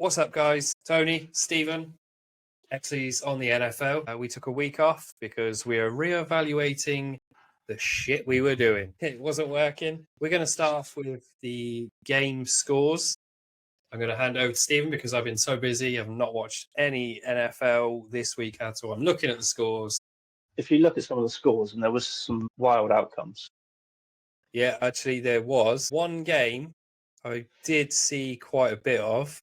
What's up, guys? Tony, Stephen, Exley's on the NFL. We took a week off because we are reevaluating the shit we were doing. It wasn't working. We're going to start off with the game scores. I'm going to hand over to Stephen because I've been so busy. I've not watched any NFL this week at all. I'm looking at the scores. If you look at some of the scores, and there was some wild outcomes. Yeah, actually, there was one game I did see quite a bit of.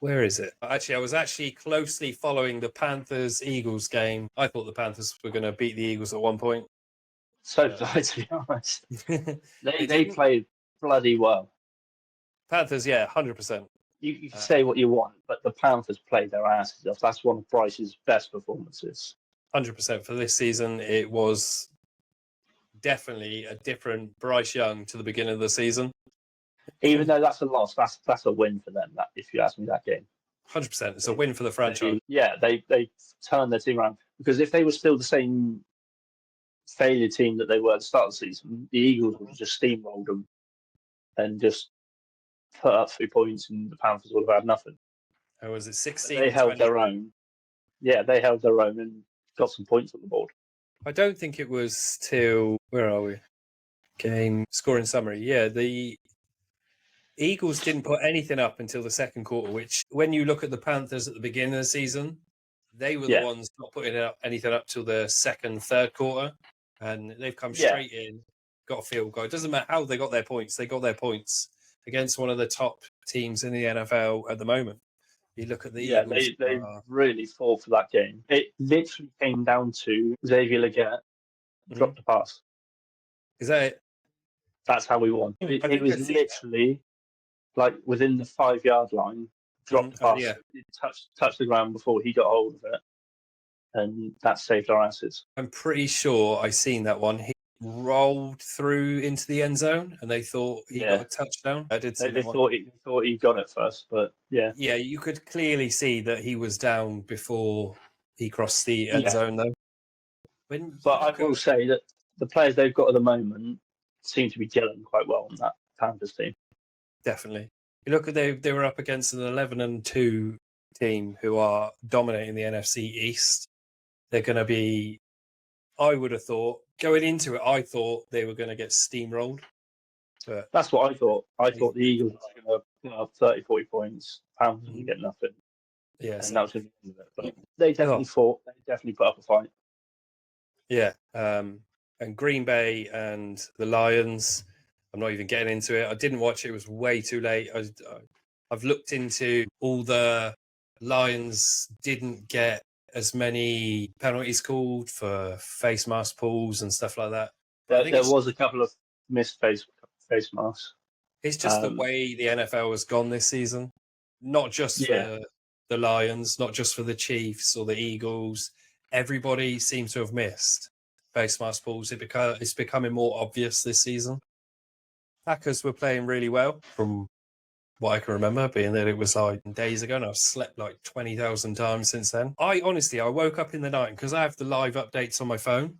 Where is it? Actually, I was closely following the Panthers-Eagles game. I thought the Panthers were going to beat the Eagles at one point. So did I, to be honest. They didn't. played bloody well. Panthers, yeah, 100%. You can say what you want, but the Panthers played their asses off. That's one of Bryce's best performances. 100% for this season. It was definitely a different Bryce Young to the beginning of the season. Even though that's a loss, that's a win for them. That, if you ask me, that game. 100%. It's a win for the franchise. They turned their team around. Because if they were still the same failure team that they were at the start of the season, the Eagles would have just steamrolled them and just put up 3 points, and the Panthers would have had nothing. Or was it 16? They held their own. Yeah, they held their own and got some points on the board. I don't think it was till, where are we? Game scoring summary. Yeah, the Eagles didn't put anything up until the second quarter, which when you look at the Panthers at the beginning of the season, they were the ones not putting anything up till the second, third quarter. And they've come straight in, got a field goal. It doesn't matter how they got their points. They got their points against one of the top teams in the NFL at the moment. You look at the Eagles. They really fought for that game. It literally came down to Xavier Legette dropped a pass. Is that it? That's how we won. It was literally like within the 5-yard line, dropped a pass. It touched the ground before he got hold of it, and that saved our asses. I'm pretty sure I seen that one. He rolled through into the end zone, and they thought he got a touchdown. I did see they thought he got it first, but yeah, you could clearly see that he was down before he crossed the end zone, though. But I will say that the players they've got at the moment seem to be gelling quite well on that Panthers team. Definitely. You look at they were up against an 11-2 team who are dominating the NFC East. They're going to be, I would have thought, going into it, I thought they were going to get steamrolled. But that's what I thought. I thought the Eagles were going to put up 30, 40 points. Panthers would get nothing. Yeah, and that was going to be it. But they definitely fought. They definitely put up a fight. Yeah. And Green Bay and the Lions, I'm not even getting into it. I didn't watch it. It was way too late. I've looked into all the Lions didn't get as many penalties called for face mask pulls and stuff like that. There was a couple of missed face masks. It's just the way the NFL has gone this season. Not just for the Lions, not just for the Chiefs or the Eagles. Everybody seems to have missed face mask pulls. It's becoming more obvious this season. Packers were playing really well from what I can remember, being that it was like days ago and I've slept like 20,000 times since then. I woke up in the night because I have the live updates on my phone.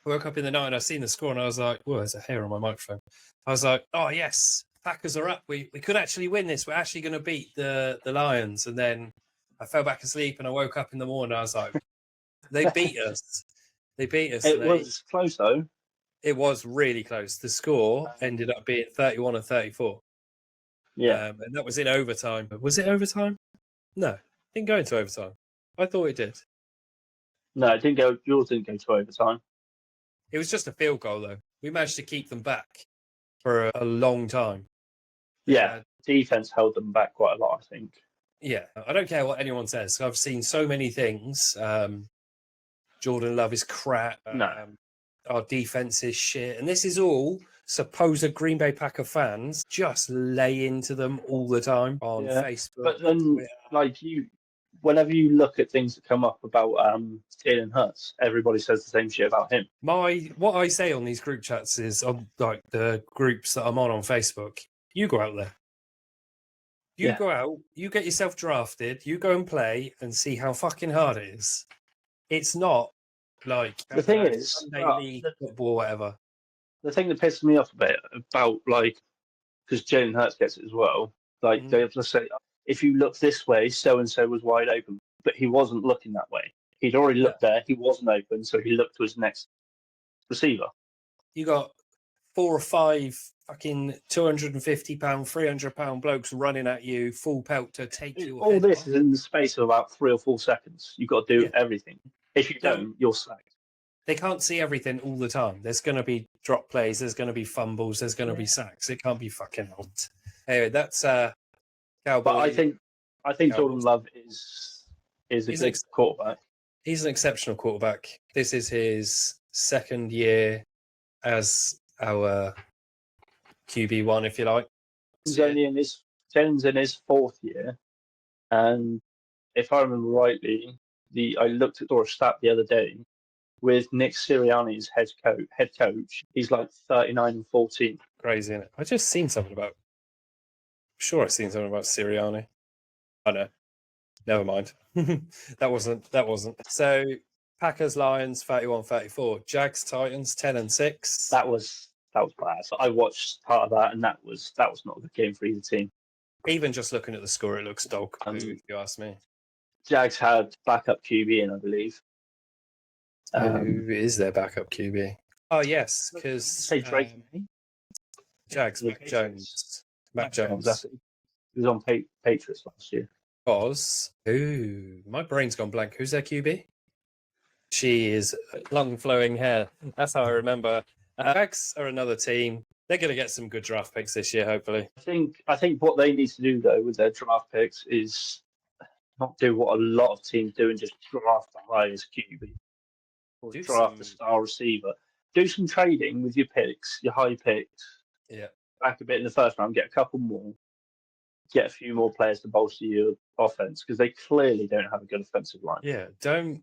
I woke up in the night and I seen the score and I was like, whoa, there's a hair on my microphone. I was like, oh yes, Packers are up. We could actually win this. We're actually going to beat the Lions. And then I fell back asleep and I woke up in the morning and I was like, they beat us. They beat us. It was close though. It was really close. The score ended up being 31-34. Yeah. And that was in overtime. Was it overtime? No, didn't go into overtime. I thought it did. No, it didn't go. Yours didn't go to overtime. It was just a field goal, though. We managed to keep them back for a long time. Yeah, defense held them back quite a lot, I think. Yeah, I don't care what anyone says. I've seen so many things. Jordan Love is crap. Our defense is shit. And this is all supposed Green Bay Packer fans just lay into them all the time on Facebook. But then, whenever you look at things that come up about Jalen Hurts, everybody says the same shit about him. What I say on these group chats is, on like the groups that I'm on Facebook, you go out there. You go out, you get yourself drafted, you go and play and see how fucking hard it is. It's not like the thing is Sunday League football or whatever. The thing that pisses me off a bit about because Jalen Hurts gets it as well. Let's say if you look this way, so and so was wide open, but he wasn't looking that way. He'd already looked there. He wasn't open, so he looked to his next receiver. You got 4 or 5 fucking £250, £300 blokes running at you, full pelt to take your All head this off. is in the space of about 3 or 4 seconds. You've got to do everything. If you don't, you're sacked. They can't see everything all the time. There's going to be drop plays. There's going to be fumbles. There's going to be sacks. It can't be fucking helped. Anyway, that's Cowboy. But I think Jordan Love is a good quarterback. He's an exceptional quarterback. This is his second year as our QB1, if you like. He's only in his 4th year, and if I remember rightly, I looked at a stat the other day with Nick Sirianni's head coach. He's like 39-14. Crazy, isn't it? I just seen something about. I'm sure I've seen something about Sirianni. I know. Never mind. That wasn't. So Packers Lions 31-34. Jags Titans 10-6. That was bad. So I watched part of that, and that was not a good game for either team. Even just looking at the score, it looks dog poo, if you ask me. Jags had backup QB in, I believe. Who is their backup QB? Oh yes, because say Drake. Jags, Mac Jones. Mac Jones. He was on Patriots last year. My brain's gone blank. Who's their QB? She is long flowing hair. That's how I remember. Jags are another team. They're going to get some good draft picks this year, hopefully. I think what they need to do though with their draft picks is not do what a lot of teams do and just draft the highest QB or draft a star receiver. Do some trading with your picks, your high picks. Yeah. Back a bit in the first round, get a couple more, get a few more players to bolster your offense because they clearly don't have a good offensive line. Yeah, don't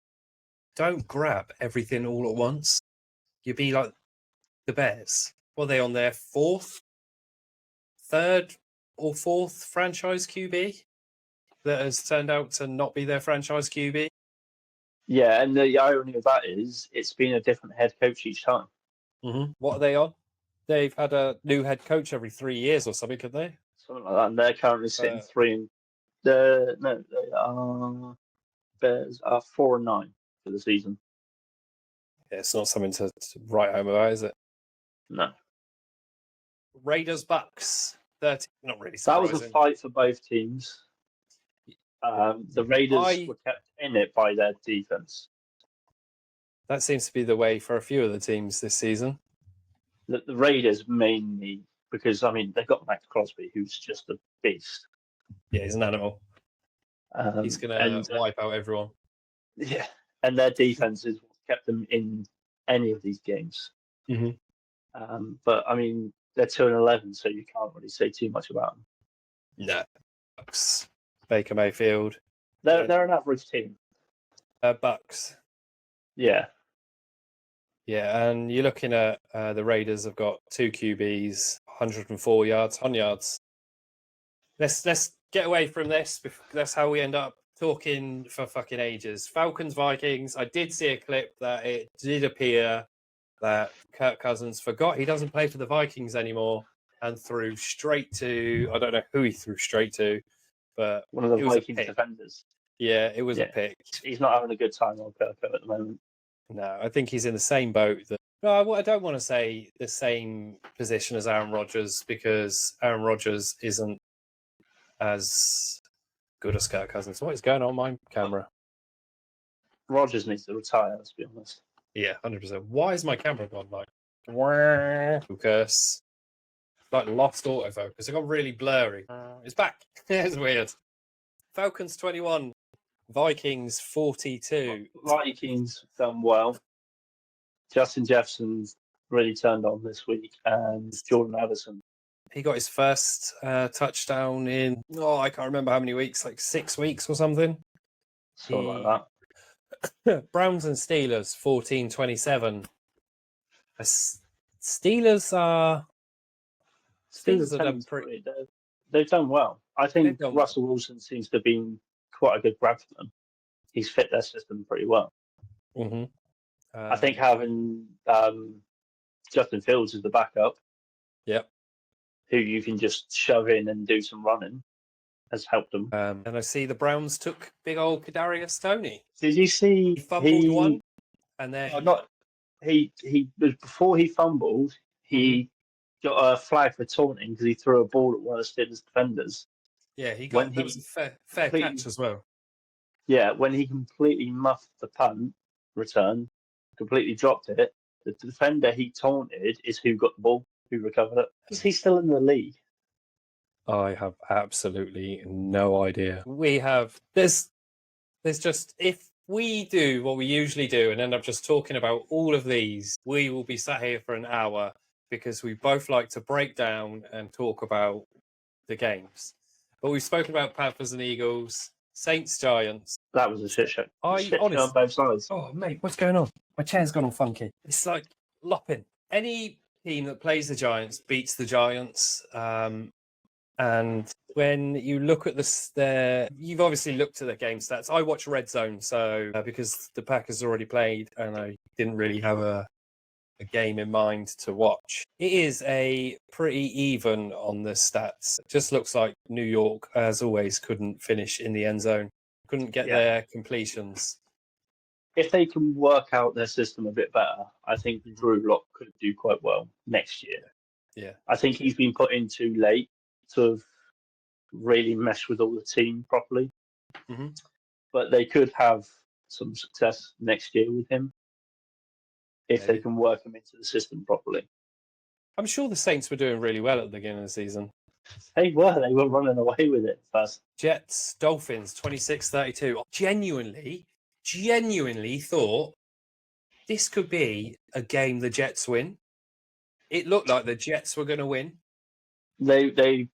grab everything all at once. You'd be like the Bears. What are they on their third or fourth franchise QB that has turned out to not be their franchise QB? Yeah, and the irony of that is it's been a different head coach each time. Mm-hmm. What are they on? They've had a new head coach every 3 years or something, could they? Something like that. And they're currently sitting 3 and Bears are 4-9 for the season. Yeah, it's not something to write home about, is it? No. Raiders Bucks 30. Not really surprising. That was a fight for both teams. The Raiders were kept in it by their defense. That seems to be the way for a few of the teams this season. The Raiders mainly because they've got Max Crosby, who's just a beast. Yeah, he's an animal. He's going to wipe out everyone. Yeah, and their defense is what kept them in any of these games. Mm-hmm. But they're 2-11, so you can't really say too much about them. No. Bucks. Baker Mayfield. They're an average team. Bucks. Yeah. Yeah, and you're looking at the Raiders have got 2 QBs, 104 yards, 100 yards. Let's get away from this. That's how we end up talking for fucking ages. Falcons, Vikings. I did see a clip that it did appear that Kirk Cousins forgot he doesn't play for the Vikings anymore and threw straight to, I don't know who he threw straight to, but one of the Vikings defenders. Yeah, it was a pick. He's not having a good time on Kirk at the moment. No, I think he's in the same boat. I don't want to say the same position as Aaron Rodgers because Aaron Rodgers isn't as good as Kirk Cousins. What is going on my camera? Rodgers needs to retire, let's be honest. Yeah, 100%. Why is my camera gone like focus? Like lost autofocus. It got really blurry. It's back. It's weird. Falcons 21. Vikings 42. Vikings done well. Justin Jefferson's really turned on this week, and Jordan Addison. He got his first touchdown in I can't remember how many weeks, like 6 weeks or something. Something like that. Browns and Steelers 14-27. Steelers are done pretty. They've done well. I think Russell Wilson seems to have been quite a good grab for them. He's fit their system pretty well. Mm-hmm. I think having Justin Fields as the backup, yep, who you can just shove in and do some running, has helped them. And I see the Browns took big old Kadarius Toney. Did you see He fumbled one, and then he before he fumbled, he got a flag for taunting because he threw a ball at one of Steelers defenders. Yeah, that was a fair catch as well. Yeah, when he completely muffed the punt return, completely dropped it, the defender he taunted is who got the ball, who recovered it. Is he still in the league? I have absolutely no idea. There's just, if we do what we usually do and end up just talking about all of these, we will be sat here for an hour because we both like to break down and talk about the games. But we've spoken about Panthers and Eagles, Saints, Giants. That was a shit show. Shit Honestly, show on both sides. Oh, mate, what's going on? My chair's gone all funky. It's like lopping. Any team that plays the Giants beats the Giants. And when you look at you've obviously looked at the game stats. I watch Red Zone, so because the Packers already played and I didn't really have a game in mind to watch. It is a pretty even on the stats. It just looks like New York, as always, couldn't finish in the end zone, couldn't get their completions. If they can work out their system a bit better, I think Drew Lock could do quite well next year. Yeah. I think he's been put in too late to really mesh with all the team properly. Mm-hmm. But they could have some success next year with him if they can work him into the system properly. I'm sure the Saints were doing really well at the beginning of the season. They were running away with it first. Jets, Dolphins, 26-32. Genuinely thought this could be a game the Jets win. It looked like the Jets were going to win. They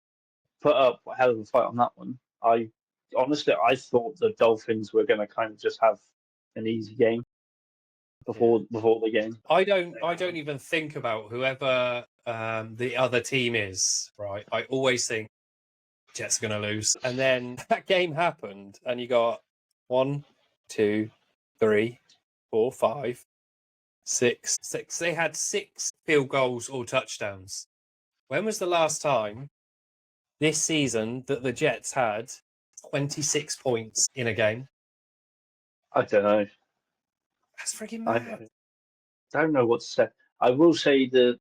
put up a hell of a fight on that one. I thought the Dolphins were going to kind of just have an easy game before the game. I don't even think about whoever the other team is, right? I always think Jets are going to lose. And then that game happened and you got 1, 2, 3, 4, 5, 6. They had 6 field goals or touchdowns. When was the last time this season that the Jets had 26 points in a game? I don't know. That's freaking mad. I don't know what to say. I will say that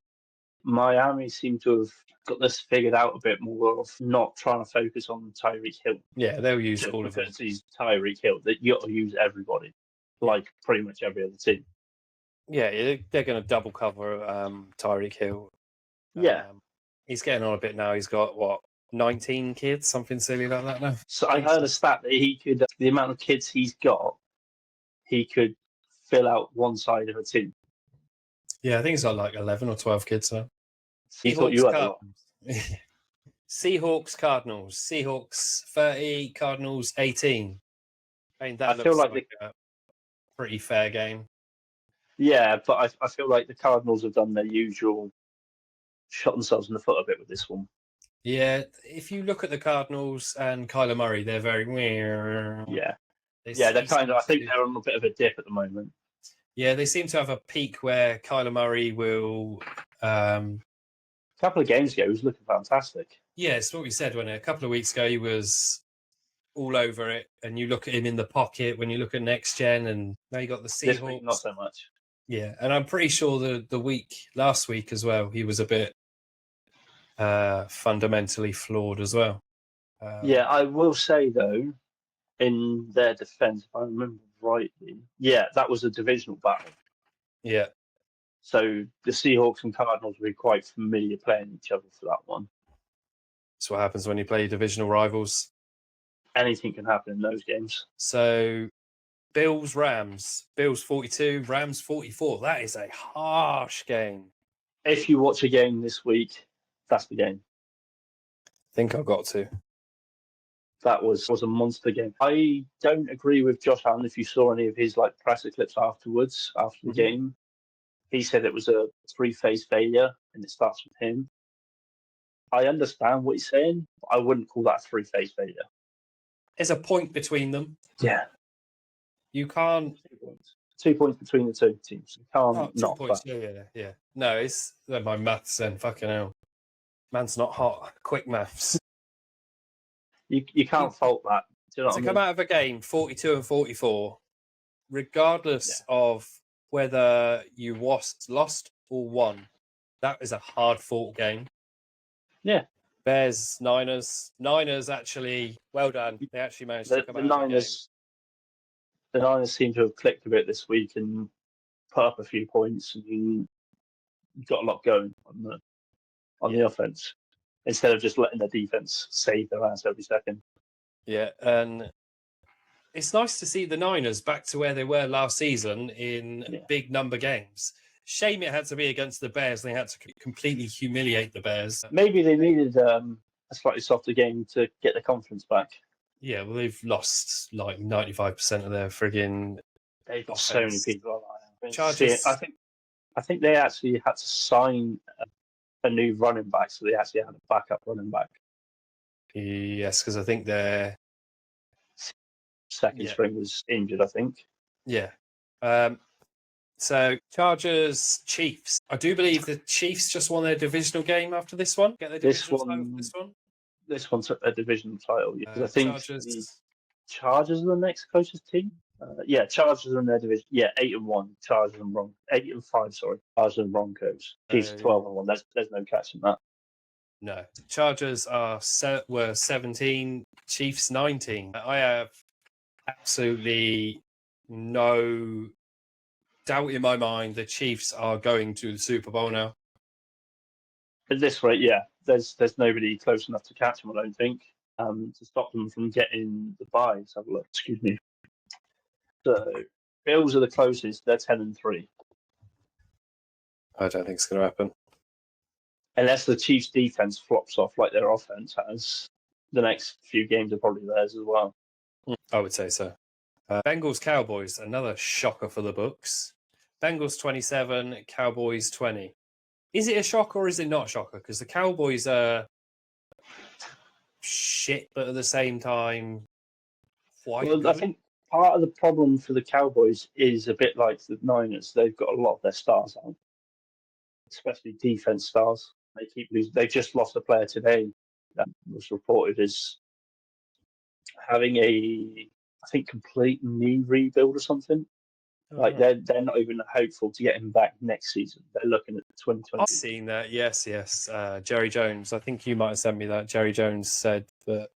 Miami seem to have got this figured out a bit more of not trying to focus on Tyreek Hill. Yeah, they'll use all of them. Because he's Tyreek Hill, that you got to use everybody, like pretty much every other team. Yeah, they're going to double cover Tyreek Hill. He's getting on a bit now. He's got, 19 kids, something silly like that now? So I heard a stat that he could, the amount of kids he's got, he could fill out one side of a team. Yeah, I think he's got like 11 or 12 kids now. He thought you had a lot. Seahawks, Cardinals. Seahawks 30, Cardinals 18. I mean, that feel looks like a pretty fair game. Yeah, but I feel like the Cardinals have done their usual, shot themselves in the foot a bit with this one. Yeah, if you look at the Cardinals and Kyler Murray, they're very... Yeah. They're kind of, I think they're on a bit of a dip at the moment. Yeah, they seem to have a peak where Kyler Murray will... a couple of games ago, he was looking fantastic. Yeah, it's what we said when a couple of weeks ago he was all over it. And you look at him in the pocket when you look at next gen, and now you got the Seahawks. This week, not so much. Yeah, and I'm pretty sure the last week as well, he was a bit fundamentally flawed as well. I will say though, in their defense, if I remember rightly, that was a divisional battle. Yeah. So the Seahawks and Cardinals will be quite familiar playing each other for that one. That's what happens when you play divisional rivals. Anything can happen in those games. So Bills, Rams. Bills 42, Rams 44. That is a harsh game. If you watch a game this week, that's the game. I think I've got to. That was a monster game. I don't agree with Josh Allen. If you saw any of his presser clips after the game, he said it was a 3-phase failure and it starts with him. I understand what he's saying, but I wouldn't call that a 3-phase failure. There's a point between them. Yeah. You can't... 2 points between the two teams. You can't 2 points. Yeah. No, it's my maths then. Fucking hell. Man's not hot. Quick maths. You can't fault that. Do you know what To I come mean? out of a game 42 and 44, regardless Yeah. of whether you lost or won, that is a hard fought game. Yeah. Bears, Niners actually, well done. They actually managed to The, come the out of a game. Niners the Niners seem to have clicked a bit this week and put up a few points and got a lot going on the offense instead of just letting their defense save their ass every second. Yeah, and it's nice to see the Niners back to where they were last season in big number games. Shame it had to be against the Bears. They had to completely humiliate the Bears. Maybe they needed a slightly softer game to get their confidence back. Yeah, well, they've lost like 95% of their friggin' They've got offense. so many people. Chargers. I think they actually had to sign a new running back, so they actually had a backup running back. Yes, because I think their second string was injured, I think. Yeah. So Chargers, Chiefs. I do believe the Chiefs just won their divisional game after this one. Get their divisional title for this one. This one's a divisional title because I think Chargers. the Chargers are the next closest team. Chargers are in their division. 8-1. Chargers and 8-5. Sorry, Chargers and Broncos. Chiefs 12-1. There's no catching that. No, Chargers were 17, Chiefs 19. I have absolutely no doubt in my mind the Chiefs are going to the Super Bowl now. At this rate, there's nobody close enough to catch them, I don't think, to stop them from getting the bye. Let's have a look. Excuse me. So Bills are the closest. They're 10-3. I don't think it's going to happen. Unless the Chiefs' defense flops off like their offense has, the next few games are probably theirs as well. I would say so. Bengals, Cowboys, another shocker for the books. Bengals 27, Cowboys 20. Is it a shocker or is it not a shocker? Because the Cowboys are shit, but at the same time, quite good. I think part of the problem for the Cowboys is a bit like the Niners. They've got a lot of their stars out, especially defense stars. They keep losing. They just lost a player today that was reported as having I think, complete knee rebuild or something. They're not even hopeful to get him back next season. They're looking at 2020. I've seen that. Yes. Jerry Jones. I think you might have sent me that. Jerry Jones said that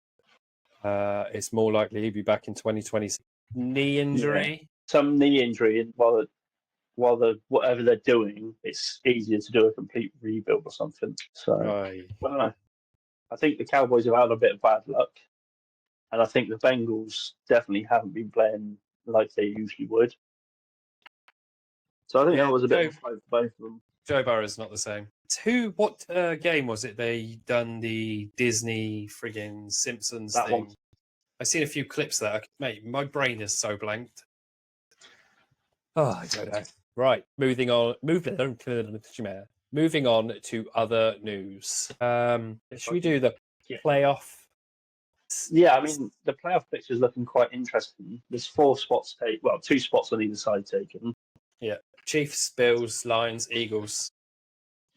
it's more likely he'll be back in 2020. Knee injury. Yeah. Some knee injury, and while whatever they're doing, it's easier to do a complete rebuild or something. So I don't know. I think the Cowboys have had a bit of bad luck, and I think the Bengals definitely haven't been playing like they usually would. So I think that was a bit of a fight for both of them. Joe Burrow's not the same. What game was it? They done the Disney friggin' Simpsons that thing. One. I've seen a few clips there. Mate, my brain is so blanked. Oh, I don't know. Right, moving on to other news. Should we do the playoff? Yeah, I mean, the playoff picture is looking quite interesting. There's 4 spots taken. Well, 2 spots on either side taken. Yeah, Chiefs, Bills, Lions, Eagles.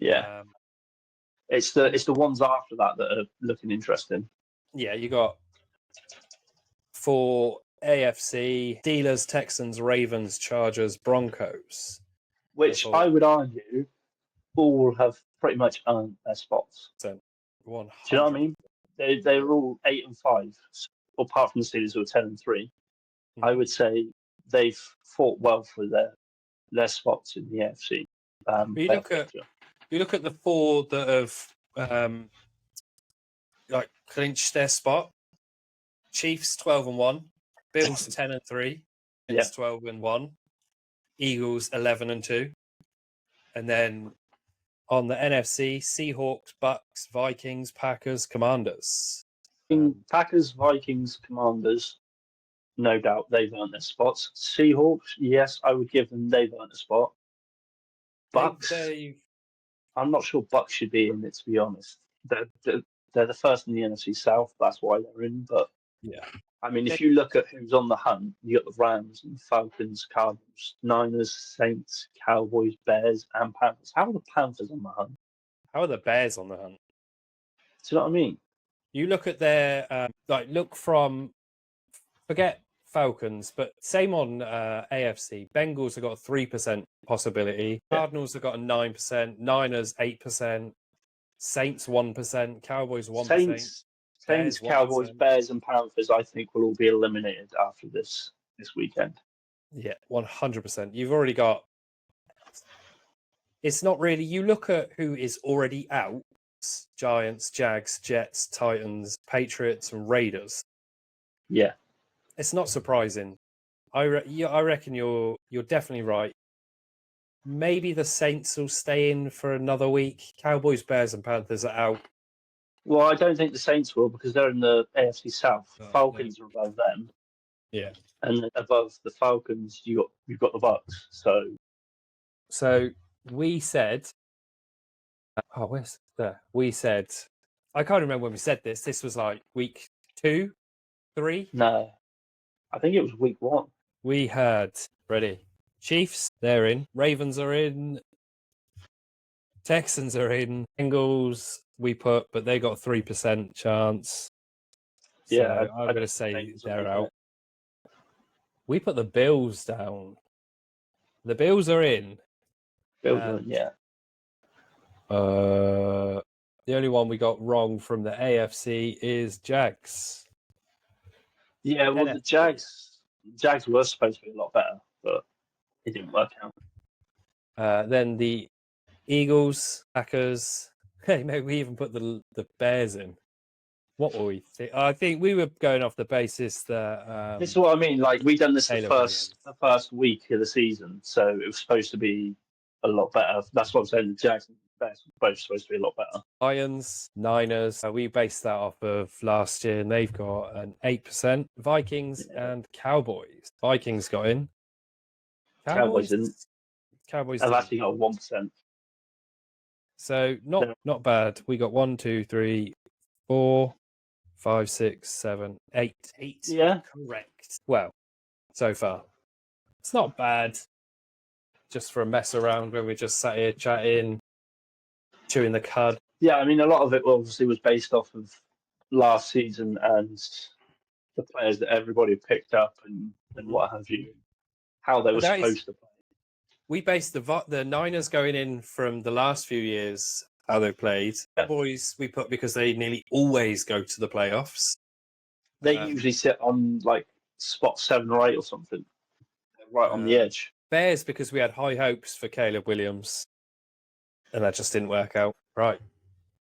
Yeah, it's the ones after that are looking interesting. Yeah, you got for AFC, Steelers, Texans, Ravens, Chargers, Broncos. Which I would argue all have pretty much earned their spots. So, 100. Do you know what I mean? They're all 8-5, apart from the Steelers who are 10-3. Mm-hmm. I would say they've fought well for their spots in the AFC. You look at the 4 that have clinched their spot. Chiefs 12-1, Bills 10-3, Lions 12-1, Eagles 11-2, and then on the NFC, Seahawks, Bucks, Vikings, Packers, Commanders. Packers, Vikings, Commanders, no doubt they've earned their spots. Seahawks, yes, I would give them they've earned a spot. Bucks, I'm not sure Bucks should be in it, to be honest. They're the first in the NFC South, that's why they're in. But yeah, I mean, if you look at who's on the hunt, you got the Rams and Falcons, Cardinals, Niners, Saints, Cowboys, Bears, and Panthers. How are the Panthers on the hunt? How are the Bears on the hunt? Do you know what I mean? You look at their forget Falcons, but same on AFC. Bengals have got a 3% possibility. Cardinals have got a 9%. Niners 8%. Saints 1%. Cowboys 1%. Saints, Cowboys, Bears, and Panthers, I think, will all be eliminated after this weekend. Yeah, 100%. You've already got. It's not really. You look at who is already out: Giants, Jags, Jets, Titans, Patriots, and Raiders. Yeah, it's not surprising. I reckon you're definitely right. Maybe the Saints will stay in for another week. Cowboys, Bears, and Panthers are out. Well, I don't think the Saints will because they're in the AFC South. Falcons are above them. Yeah, and above the Falcons, you've got the Bucks. So we said. Where's there? We said. I can't remember when we said this. This was like week 2, 3. No, I think it was week 1. We had ready. Chiefs, they're in. Ravens are in. Texans are in. Bengals, we put, but they got 3% chance. Yeah, so I'm going to say they're out. We put the Bills down. The Bills are in. Bills are in, yeah. The only one we got wrong from the AFC is Jags. Yeah, well, the Jags were supposed to be a lot better, but it didn't work out. Then the Eagles, Packers. Hey, maybe we even put the Bears in. What were we think? I think we were going off the basis that. This is what I mean. Like we done this the first week of the season, so it was supposed to be a lot better. That's what I'm saying. The Jags and Bears were both supposed to be a lot better. Lions, Niners. We based that off of last year, and they've got an 8%. Vikings and Cowboys. Vikings got in. Cowboys didn't. Cowboys have actually got 1%. So not bad. We got 1, 2, 3, 4, 5, 6, 7, 8. 8. Yeah. Correct. Well, so far. It's not bad. Just for a mess around when we just sat here chatting, chewing the cud. Yeah, I mean, a lot of it obviously was based off of last season and the players that everybody picked up and what have you, how they were supposed to play. We based the Niners going in from the last few years, how they played. Cowboys we put because they nearly always go to the playoffs. They usually sit on like spot 7 or 8 or something, right on the edge. Bears because we had high hopes for Caleb Williams, and that just didn't work out. Right,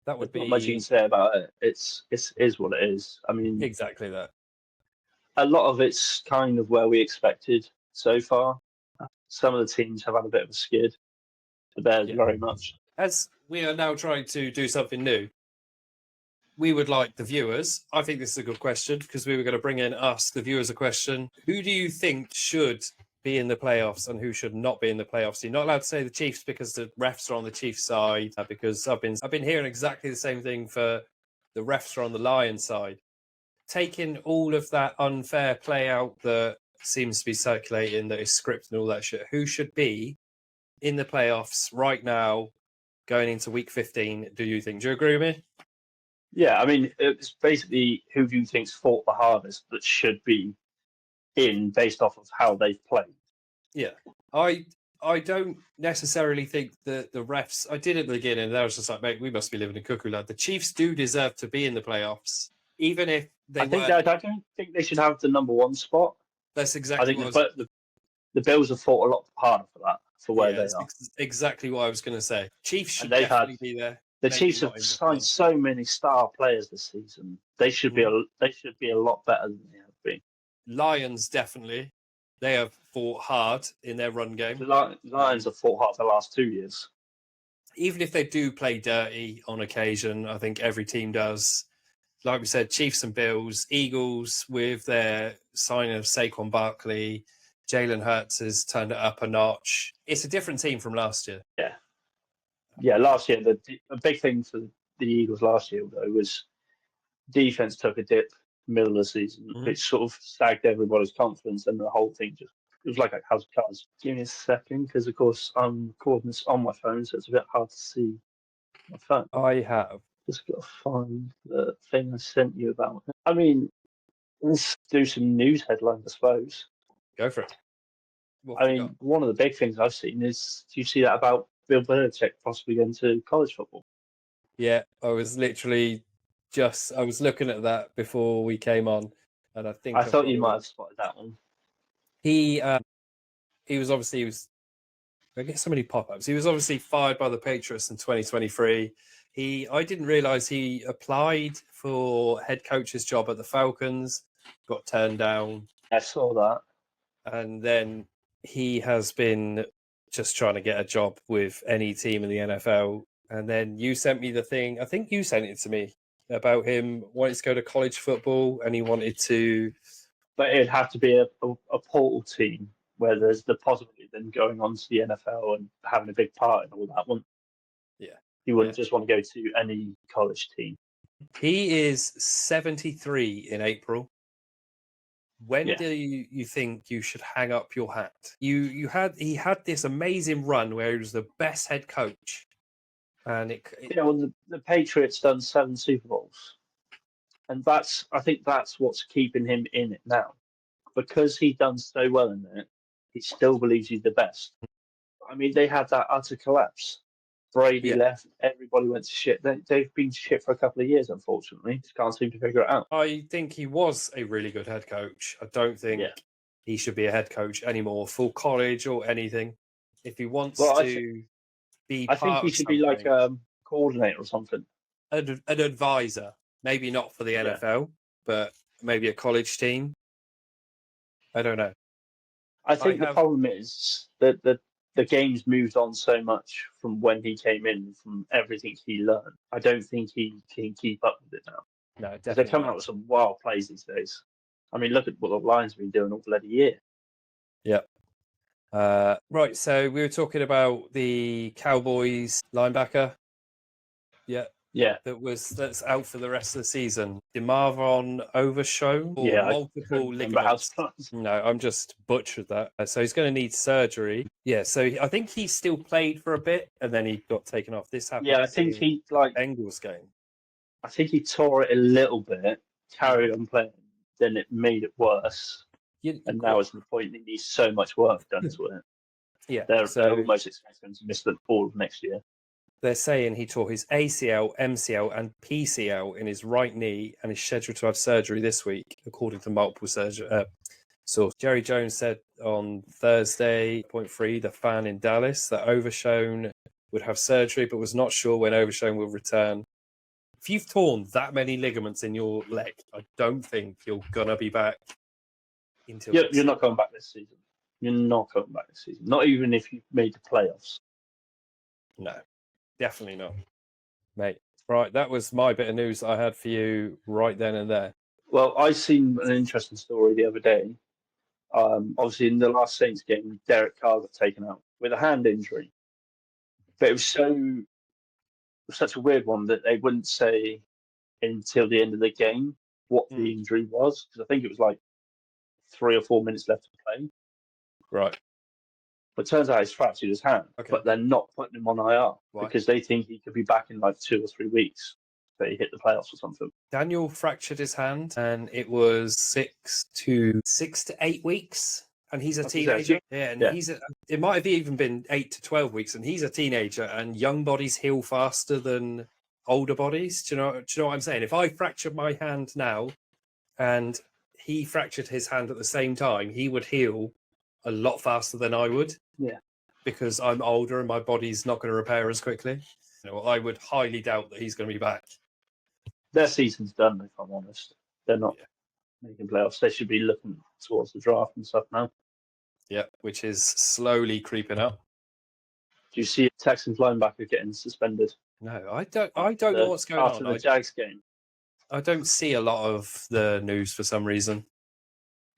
that would be not much you can say about it. It is what it is. I mean, exactly that. A lot of it's kind of where we expected so far. Some of the teams have had a bit of a skid. The Bears very much. As we are now trying to do something new, we would like the viewers. I think this is a good question because we were going to ask the viewers a question. Who do you think should be in the playoffs and who should not be in the playoffs? You're not allowed to say the Chiefs because the refs are on the Chiefs side. Because I've been hearing exactly the same thing for the refs are on the Lions side. Taking all of that unfair play out that seems to be circulating, that is scripted and all that shit. Who should be in the playoffs right now, going into week 15? Do you think? Do you agree with me? Yeah, I mean, it's basically who do you think's fought the hardest that should be in based off of how they've played. Yeah, I don't necessarily think that the refs. I did at the beginning. I was just like, mate, we must be living in cuckoo land. The Chiefs do deserve to be in the playoffs, even if they. I don't think they should have the number 1 spot. That's exactly. The Bills have fought a lot harder for that, for where they are. Exactly what I was going to to say. Chiefs should definitely be there. The Chiefs have signed so many star players this season. They should be a lot better than they have been. Lions definitely. They have fought hard in their run game. The Lions have fought hard the last 2 years. Even if they do play dirty on occasion, I think every team does. Like we said, Chiefs and Bills, Eagles with their signing of Saquon Barkley, Jalen Hurts has turned it up a notch. It's a different team from last year. Yeah. Last year, the big thing for the Eagles last year, though, was defense took a dip middle of the season, which sort of sagged everybody's confidence, and the whole thing it was like a house of cards. Give me a second, because of course I'm recording this on my phone, so it's a bit hard to see my phone. I have Just got to find the thing I sent you about it. I mean, let's do some news headlines, I suppose. Go for it. I mean, one of the big things I've seen is, do you see that about Bill Belichick possibly going to college football? Yeah, I was literally I was looking at that before we came on, and I think I I've thought got you it. might have spotted that one. He was I get so many pop-ups. He was obviously fired by the Patriots in 2023. I didn't realize he applied for head coach's job at the Falcons, got turned down, I saw that. and then he has been just trying to get a job with any team in the NFL. And then you sent me the thing. I think you sent it to me about him wanting to go to college football, and he wanted to. But it'd have to be a portal team where there's the possibility of them going on to the NFL and having a big part in all that. Yeah. He wouldn't just want to go to any college team. He is 73 in April. When do you think you should hang up your hat? He had this amazing run where he was the best head coach, and the Patriots done 7 Super Bowls, and I think that's what's keeping him in it now, because he's done so well in it. He still believes he's the best. I mean, they had that utter collapse. Brady left, everybody went to shit. They've been shit for a couple of years, unfortunately. Just can't seem to figure it out. I think he was a really good head coach. I don't think he should be a head coach anymore for college or anything. If he wants to be I think part he of should be like a coordinator or something. an advisor, maybe not for the NFL, but maybe a college team. I don't know. I think the problem is that the game's moved on so much from when he came in, from everything he learned. I don't think he can keep up with it now. No, definitely. They're coming out with some wild plays these days. I mean, look at what the Lions have been doing all bloody year. Yeah. Right, so we were talking about the Cowboys linebacker. Yeah. That's out for the rest of the season. DeMarvon Overshown or multiple ligaments. No, I'm just butchered that. So he's going to need surgery. Yeah, so I think he still played for a bit and then he got taken off. This happened. Yeah, I think he Bengals game. I think he tore it a little bit, carried on playing, then it made it worse. And now it's the point that he needs so much work done to it. Yeah, they're almost expecting to miss the all of next year. They're saying he tore his ACL, MCL, and PCL in his right knee and is scheduled to have surgery this week, according to multiple sources. Jerry Jones said on Thursday, .3, the fan in Dallas, that Overshown would have surgery, but was not sure when Overshown will return. If you've torn that many ligaments in your leg, I don't think you're going to be back until you're not coming back this season. You're not coming back this season. Not even if you made the playoffs. No, definitely not. Mate, right, that was my bit of news I had for you right then and there. Well, I seen an interesting story the other day. Obviously, in the last Saints game, Derek Carr got taken out with a hand injury. But it was such a weird one that they wouldn't say until the end of the game what the injury was, because I think it was like 3 or 4 minutes left to play. Right. But it turns out he's fractured his hand, but they're not putting him on IR because they think he could be back in like 2 or 3 weeks. They hit the playoffs or something. Daniel fractured his hand, and it was 6 to 8 weeks. And he's a teenager. It might have even been 8 to 12 weeks, and he's a teenager. And young bodies heal faster than older bodies. Do you know what I'm saying? If I fractured my hand now, and he fractured his hand at the same time, he would heal a lot faster than I would. Yeah. Because I'm older and my body's not going to repair as quickly. I would highly doubt that he's going to be back. Their season's done, if I'm honest. They're not making playoffs. They should be looking towards the draft and stuff now. Yeah, which is slowly creeping up. Do you see Texans linebacker getting suspended? No, I don't know what's going on. After the Jags game. I don't see a lot of the news for some reason.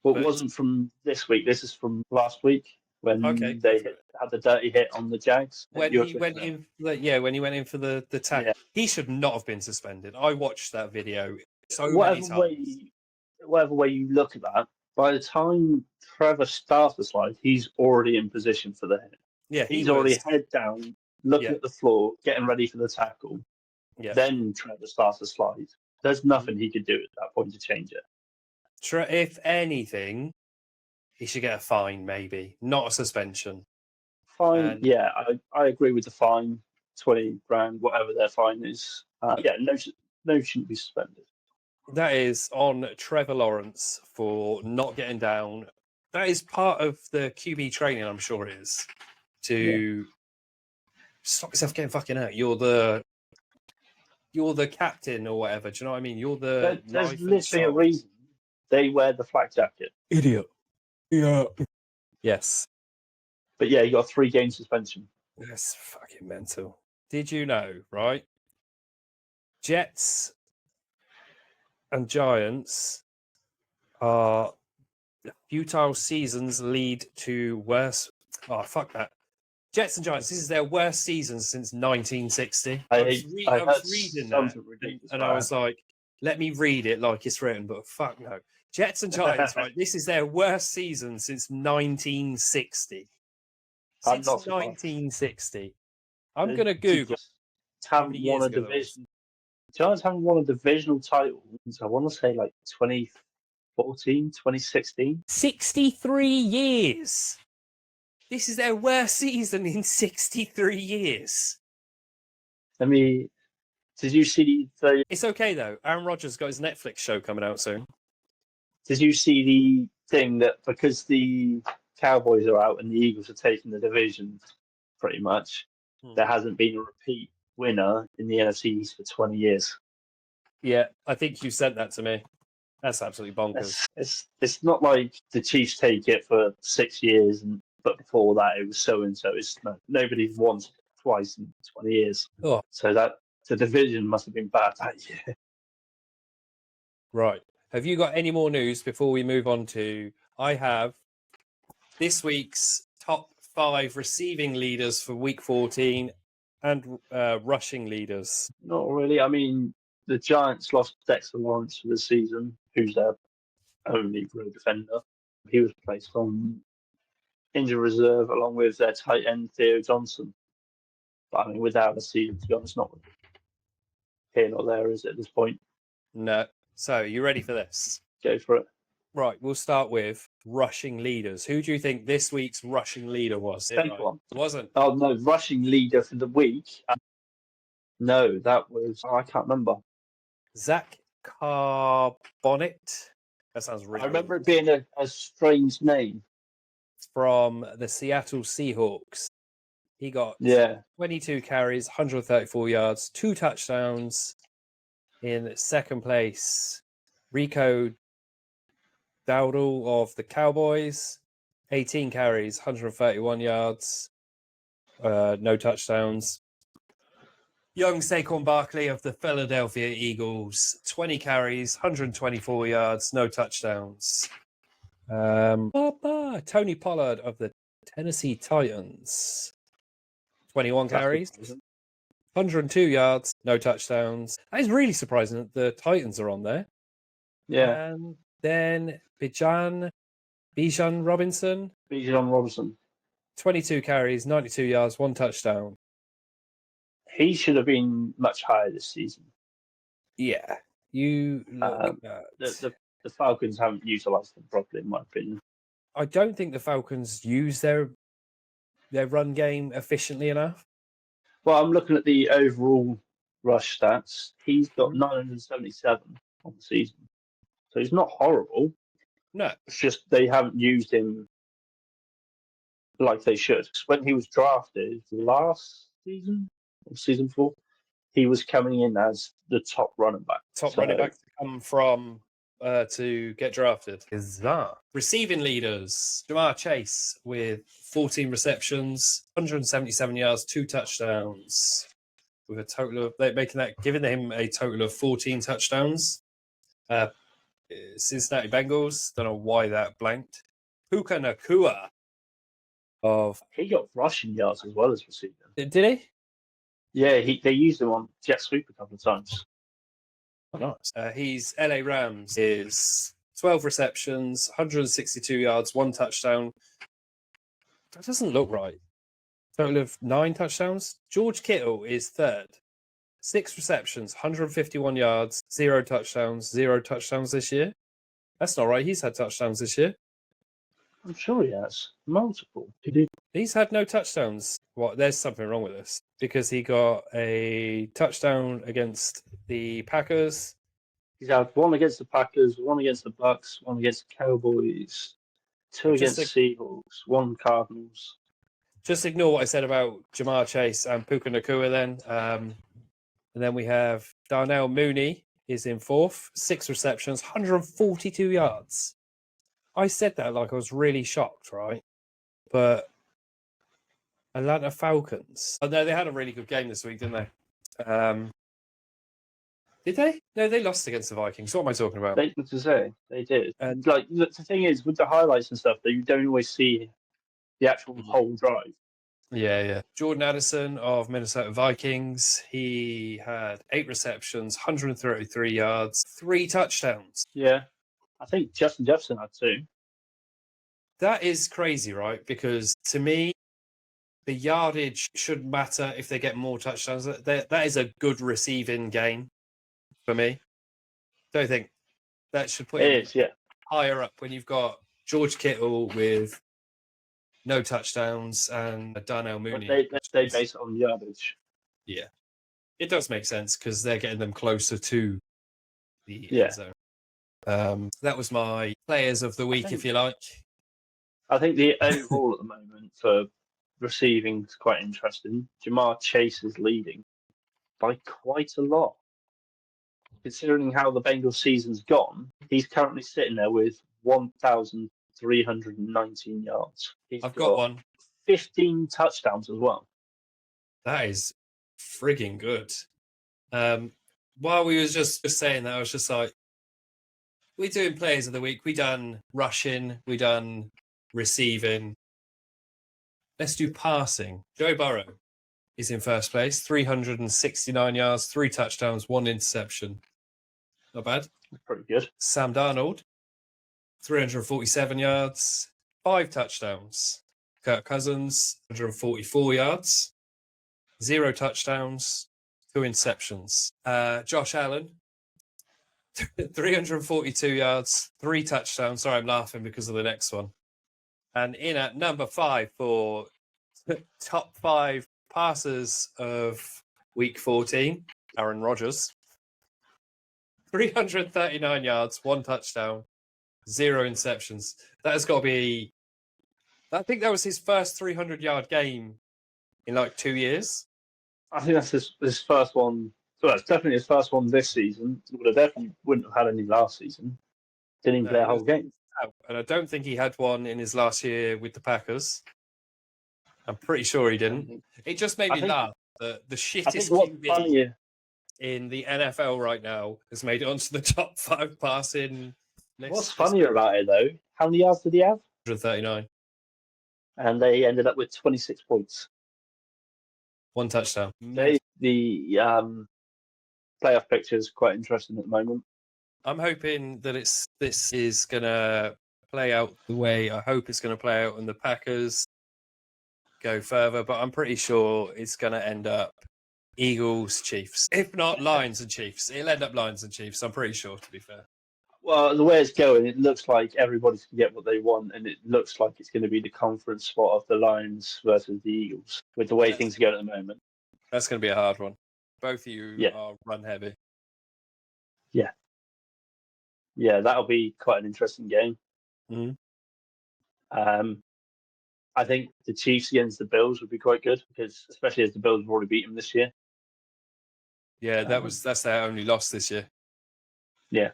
Well, it wasn't from this week. This is from last week when they had the dirty hit on the Jags. When he went in, when he went in for the tackle, he should not have been suspended. I watched that video many times. Whatever way you look at that, by the time Trevor starts the slide, he's already in position for the hit. Yeah, he's already head down, looking at the floor, getting ready for the tackle. then Trevor starts to slide. There's nothing he could do at that point to change it. If anything, he should get a fine, maybe, not a suspension. Fine, yeah, I agree with the fine, 20 grand, whatever their fine is. No shouldn't be suspended. That is on Trevor Lawrence for not getting down. That is part of the QB training, I'm sure it is, to stop yourself getting fucking hurt. You're the captain or whatever. Do you know what I mean? You're the There's literally a reason they wear the flak jacket. Idiot. Yeah. Yes. But yeah, you got a 3-game suspension. That's fucking mental. Did you know, right? Jets and Giants are futile seasons lead to worse. Oh, fuck that. Jets and Giants, this is their worst season since 1960. I was reading that, and I was like, let me read it like it's written, but fuck no. Jets and Giants, right? This is their worst season since 1960. Since 1960. I'm going to Google. Haven't won a division. Giants haven't won a divisional title since I want to say like 2014, 2016. 63 years. This is their worst season in 63 years. Did you see the... It's okay, though. Aaron Rodgers got his Netflix show coming out soon. Did you see the thing that because the Cowboys are out and the Eagles are taking the division, pretty much, there hasn't been a repeat winner in the NFC East for 20 years? Yeah, I think you sent that to me. That's absolutely bonkers. It's not like the Chiefs take it for 6 years, but before that it was so-and-so. Nobody's won twice in 20 years. Oh. So that the division must have been bad that year. Right. Have you got any more news before we move on to... I have this week's top 5 receiving leaders for week 14 and rushing leaders. Not really. I mean, the Giants lost Dexter Lawrence for the season, who's their only real defender. He was placed on injured reserve along with their tight end Theo Johnson. But I mean, without a season, to be honest, not here nor there is it at this point. No. So, you ready for this? Go for it. Right, we'll start with rushing leaders. Who do you think this week's rushing leader was? Right. It wasn't. Oh, no, rushing leader for the week. No, that was... I can't remember. Zach Carbonnet. That sounds really... I remember it being a strange name. From the Seattle Seahawks. He got 22 carries, 134 yards, 2 touchdowns. In second place, Rico Dowdle of the Cowboys, 18 carries, 131 yards, no touchdowns. Young Saquon Barkley of the Philadelphia Eagles, 20 carries, 124 yards, no touchdowns. Tony Pollard of the Tennessee Titans, 21 carries, 102 yards, no touchdowns. That is really surprising that the Titans are on there. Yeah. And then Bijan Robinson. 22 carries, 92 yards, 1 touchdown. He should have been much higher this season. Yeah. You look at... The Falcons haven't utilised them properly, in my opinion. I don't think the Falcons use their run game efficiently enough. Well, I'm looking at the overall rush stats. He's got 977 on the season. So he's not horrible. No. It's just they haven't used him like they should. When he was drafted last season, or season 4, he was coming in as the top running back. Running back to come from to get drafted. Receiving leaders. Jamar Chase with 14 receptions, 177 yards, 2 touchdowns. With a total of giving him a total of 14 touchdowns. Cincinnati Bengals. Don't know why that blanked. Puka Nacua he got rushing yards as well as receiving. Did he? Yeah, they used him on jet sweep a couple of times. Oh, nice. He's LA Rams is 12 receptions, 162 yards, 1 touchdown. That doesn't look right. Total of 9 touchdowns. George Kittle is third. 6 receptions, 151 yards, 0 touchdowns, 0 touchdowns this year. That's not right. He's had touchdowns this year. I'm sure he has multiple. He's had no touchdowns. What? There's something wrong with this because he got a touchdown against the Packers. He's had one against the Packers, one against the Bucks, one against the Cowboys, two against the Seahawks, one Cardinals. Just ignore what I said about Jamar Chase and Puka Nacua then. And then we have Darnell Mooney is in 4th, 6 receptions, 142 yards. I said that like I was really shocked, right? But Atlanta Falcons. Oh, no, they had a really good game this week, didn't they? Did they? No, they lost against the Vikings. What am I talking about? They did. And like the thing is, with the highlights and stuff, that you don't always see the actual whole drive. Yeah. Jordan Addison of Minnesota Vikings. He had 8 receptions, 133 yards, 3 touchdowns. Yeah. I think Justin Jefferson had 2. That is crazy, right? Because to me, the yardage should matter if they get more touchdowns. That is a good receiving game for me. Don't you think that should put it higher up when you've got George Kittle with no touchdowns and Darnell Mooney? But they base it on yardage. Yeah. It does make sense because they're getting them closer to the end zone. That was my players of the week, if you like. I think the overall at the moment for receiving is quite interesting. Jamar Chase is leading by quite a lot. Considering how the Bengals season's gone, he's currently sitting there with 1,319 yards. I've got one. 15 touchdowns as well. That is frigging good. While we was just saying that, I was just like, we're doing players of the week. We done rushing. We done receiving. Let's do passing. Joe Burrow is in first place. 369 yards, 3 touchdowns, 1 interception. Not bad. Pretty good. Sam Darnold, 347 yards, 5 touchdowns. Kirk Cousins, 144 yards, 0 touchdowns, 2 interceptions. Josh Allen, 342 yards, 3 touchdowns. Sorry, I'm laughing because of the next one. And in at number 5 for top 5 passers of week 14, Aaron Rodgers. 339 yards, 1 touchdown, 0 interceptions. That has got to be... I think that was his first 300-yard game in like 2 years. I think that's his first one. Well, it's definitely his first one this season. Would have definitely wouldn't have had any last season. Didn't even play a whole game. And I don't think he had one in his last year with the Packers. I'm pretty sure he didn't. It just made me laugh that the shittest QB in the NFL right now has made it onto the top 5 passing list. What's funnier about it, though, how many yards did he have? 139. And they ended up with 26 points. 1 touchdown. The playoff picture is quite interesting at the moment. I'm hoping that this is going to play out the way I hope it's going to play out, and the Packers go further, but I'm pretty sure it's going to end up Eagles, Chiefs. If not Lions and Chiefs. It'll end up Lions and Chiefs, I'm pretty sure, to be fair. Well, the way it's going, it looks like everybody's going to get what they want, and it looks like it's going to be the conference spot of the Lions versus the Eagles, with the way things are going at the moment. That's going to be a hard one. Both of you are run heavy. Yeah. Yeah, that'll be quite an interesting game. Mm-hmm. I think the Chiefs against the Bills would be quite good, because especially as the Bills have already beaten them this year. Yeah, that's their only loss this year. Yeah.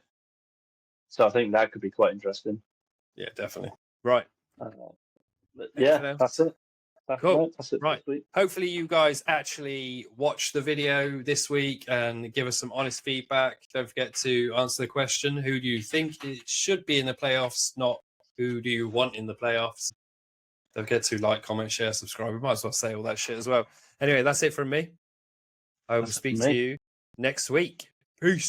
So I think that could be quite interesting. Yeah, definitely. Right. That's it. Cool. That's it. Right. Hopefully you guys actually watch the video this week and give us some honest feedback. Don't forget to answer the question, who do you think it should be in the playoffs, not who do you want in the playoffs? Don't forget to like, comment, share, subscribe. We might as well say all that shit as well. Anyway, that's it from me. I will speak to you next week. Peace.